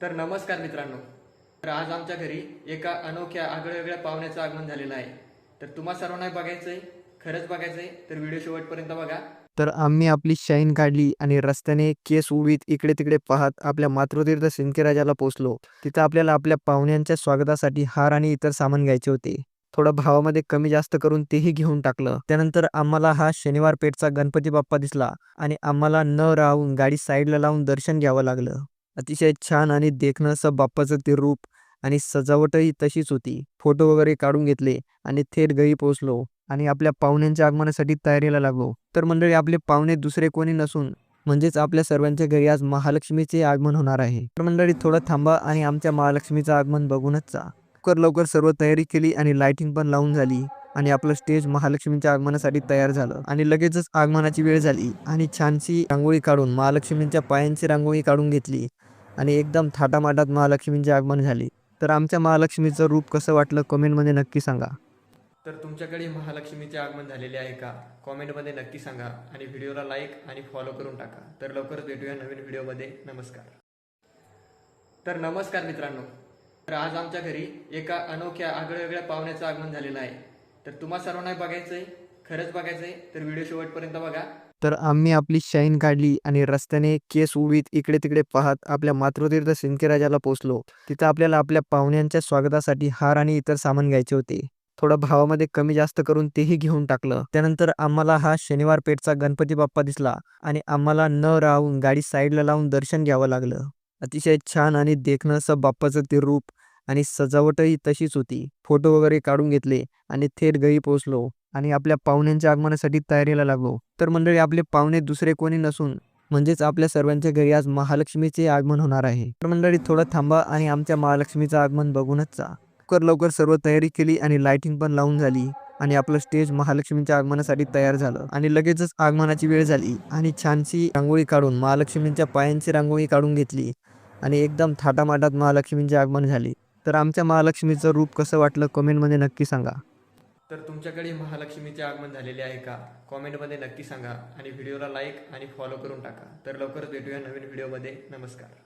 तर नमस्कार मित्रांनो. तर आज आमच्या घरी एका अनोख्या आगळ्यावेगळ्या पाहुण्याचं आगमन झालेलं आहे. तर तुम्हा सर्वांना बघायचंय, खरंच बघायचंय तर व्हिडिओ शेवटपर्यंत बघा. तर आम्ही आपली शाईन काढली आणि रस्त्याने केस उडवीत इकडे तिकडे पाहत आपल्या मातृतीर्थ सिंदखेडराजाला पोहोचलो. तिथं आपल्याला आपल्या पाहुण्यांच्या स्वागतासाठी हार आणि इतर सामान घ्यायचे होते. थोडं भावामध्ये कमी जास्त करून तेही घेऊन टाकलं. त्यानंतर आम्हाला हा शनिवार पेठचा गणपती बाप्पा दिसला आणि आम्हाला न राहून गाडी साईडला लावून दर्शन घ्यावं लागलं. अतिशय छान आणि देखणं असं बाप्पाचं ते रूप आणि सजावटही तशीच होती. फोटो वगैरे काढून घेतले आणि थेट घरी पोहोचलो आणि आपल्या पाहुण्यांच्या आगमनासाठी तयारीला लागलो. तर मंडळी, आपले पाहुणे दुसरे कोणी नसून म्हणजेच आपल्या सर्वांच्या घरी आज महालक्ष्मीचे आगमन होणार आहे. तर मंडळी, थोडं थांबा आणि आमच्या महालक्ष्मीचं आगमन बघूनच जा. लवकर लवकर सर्व तयारी केली आणि लाइटिंग पण लावून झाली आणि आपलं स्टेज महालक्ष्मीच्या आगमनासाठी तयार झालं आणि लगेचच आगमनाची वेळ झाली आणि छानशी रांगोळी काढून महालक्ष्मींच्या पायांची रांगोळी काढून घेतली आणि एकदम थाटामाटात महालक्ष्मींचे आगमन झाले. तर आमच्या महालक्ष्मीचं रूप कसं वाटलं कमेंटमध्ये नक्की सांगा. तर तुमच्याकडे महालक्ष्मीचे आगमन झालेले आहे का? कॉमेंटमध्ये नक्की सांगा आणि व्हिडिओला लाईक आणि फॉलो करून टाका. तर लवकरच भेटूया नवीन व्हिडिओमध्ये. नमस्कार. तर नमस्कार मित्रांनो. तर आज आमच्या घरी एका अनोख्या आगळ्यावेगळ्या पाहुण्याचं आगमन झालेलं आहे. तर तुम्हा सर्वांना बघायचंय, खरंच बघायचंय तर व्हिडिओ शेवटपर्यंत बघा. तर आम्ही आपली शाईन काढली आणि रस्त्याने केस उडवीत इकडे तिकडे पाहत आपल्या मातृतीर्थ सिंदखेडराजाला पोहोचलो. तिथं आपल्याला आपल्या पाहुण्यांच्या स्वागतासाठी हार आणि इतर सामान घ्यायचे होते. थोडं भावामध्ये कमी जास्त करून तेही घेऊन टाकलं. त्यानंतर आम्हाला हा शनिवार पेठचा गणपती बाप्पा दिसला आणि आम्हाला न राहून गाडी साईडला लावून दर्शन घ्यावं लागलं. अतिशय छान आणि देखणं असं बाप्पाचं ते रूप आणि सजावटही तशीच होती. फोटो वगैरे काढून घेतले आणि थेट घरी पोहोचलो आणि आपल्या पाहुण्यांच्या आगमनासाठी तयारीला लागलो. तर मंडळी, आपले पाहुणे दुसरे कोणी नसून म्हणजेच आपल्या सर्वांच्या घरी आज महालक्ष्मीचे आगमन होणार आहे. तर मंडळी, थोडं थांबा आणि आमच्या महालक्ष्मीचं आगमन बघूनच जा. लवकर लवकर सर्व तयारी केली आणि लाइटिंग पण लावून झाली आणि आपलं स्टेज महालक्ष्मीच्या आगमनासाठी तयार झालं आणि लगेचच आगमनाची वेळ झाली आणि छानशी रांगोळी काढून महालक्ष्मींच्या पायांची रांगोळी काढून घेतली आणि एकदम थाटामाटात महालक्ष्मींचे आगमन झाले. तर आमच्या महालक्ष्मीचं रूप कसं वाटलं कमेंटमध्ये नक्की सांगा. तर तुमच्याकडे महालक्ष्मीचे आगमन झालेले आहे का? कॉमेंटमध्ये नक्की सांगा आणि व्हिडिओला लाईक आणि फॉलो करून टाका. तर लवकरच भेटूया नवीन व्हिडिओमध्ये. नमस्कार.